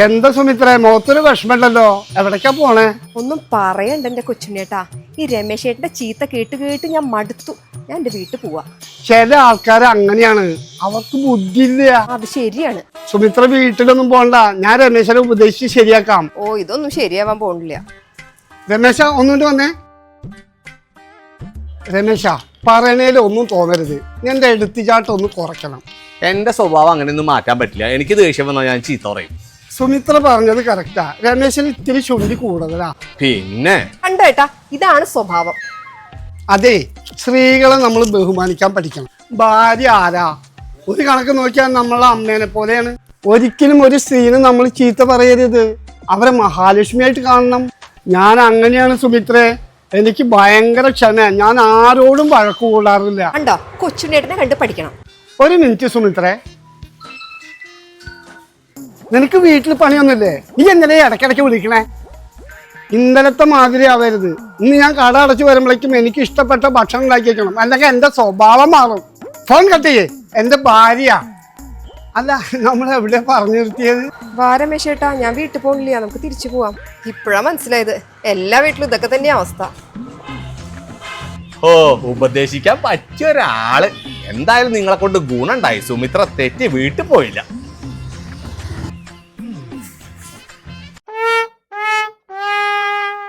എന്താ സുമിത്രേ മുഖത്തൊരു വിഷമമുണ്ടല്ലോ, എവിടേക്കാ പോണേ? ഒന്നും പറയണ്ട എന്റെ കൊച്ചുണ്ണേട്ടാ, ഈ രമേശ് ഏട്ടന്റെ ചീത്ത കേട്ട് കേട്ട് ഞാൻ മടുത്തു. ഞാൻ എന്റെ വീട്ടിൽ പോവാ. ചില ആൾക്കാർ അങ്ങനെയാണ്, അവർക്ക് ബുദ്ധിയില്ല. അത് ശരിയാണ്. സുമിത്ര വീട്ടിലൊന്നും പോണ്ട, ഞാൻ രമേശനെ ഉപദേശിച്ച് ശരിയാക്കാം. ഓ, ഇതൊന്നും ശരിയാവാൻ പോണില്ല. രമേശ ഒന്നുകൊണ്ട് വന്നേ. രമേശ പറയണേലും ഒന്നും തോന്നരുത്, എന്റെ എടുത്തിച്ചാട്ടം ഒന്ന് കുറയ്ക്കണം. എന്റെ സ്വഭാവം അങ്ങനെയൊന്നും മാറ്റാൻ പറ്റില്ല. എനിക്ക് ദേഷ്യം വന്നാൽ ഞാൻ ചീത്ത പറയും. സുമിത്ര പറഞ്ഞത് കറക്റ്റാ, രമേശന് ഇത്തിരി ചുണ്ടി കൂടുതലാ. പിന്നെ കണ്ടേട്ടാ, ഇതാണ് സ്വഭാവം. അതെ, സ്ത്രീകളെ നമ്മൾ ബഹുമാനിക്കാൻ പഠിക്കണം. ഭാര്യ ആരാ? ഒരു കണക്ക് നോക്കിയാൽ നമ്മളെ അമ്മേനെ പോലെയാണ്. ഒരിക്കലും ഒരു സ്ത്രീനെ നമ്മൾ ചീത്ത പറയരുത്, അവരെ മഹാലക്ഷ്മിയായിട്ട് കാണണം. ഞാൻ അങ്ങനെയാണ് സുമിത്രേ, എനിക്ക് ഭയങ്കര ക്ഷമ, ഞാൻ ആരോടും വഴക്കു കൂടാറില്ല. കണ്ടോ, കൊച്ചുണ്ണേട്ടനെ കണ്ട് പഠിക്കണം. ഒരു മിനിറ്റ് സുമിത്രേ, നിനക്ക് വീട്ടിൽ പണിയൊന്നുമില്ലേ? നീ എന്തിനാ ഇടയ്ക്കിടയ്ക്ക് വിളിക്കണേ? ഇന്നലത്തെ മാതിരി ആവരുത്. ഇന്ന് ഞാൻ കട അടച്ചു വരുമ്പോഴേക്കും എനിക്ക് ഇഷ്ടപ്പെട്ട ഭക്ഷണം ഉണ്ടാക്കി വെക്കണം, അല്ലെങ്കിൽ എന്റെ സ്വഭാവം മാറും. ഫോൺ കട്ട് ചെയ്യേ, എന്റെ ഭാര്യ. അല്ല, നമ്മൾ എവിടെ പറഞ്ഞു നിർത്തിയത്? വാ രമേശേട്ടാ, ഞാൻ വീട്ടിൽ പോകില്ല, നമുക്ക് തിരിച്ചു പോവാം. ഇപ്പോഴാ മനസ്സിലായത്, എല്ലാ വീട്ടിലും ഇതൊക്കെ തന്നെയാ അവസ്ഥ. ഓ, ഉപദേശിക്കാൻ പറ്റിയ ഒരാള്. എന്തായാലും നിങ്ങളെ കൊണ്ട് ഗുണുണ്ടായി. സുമിത്ര തെറ്റി വീട്ടിൽ പോയില്ല.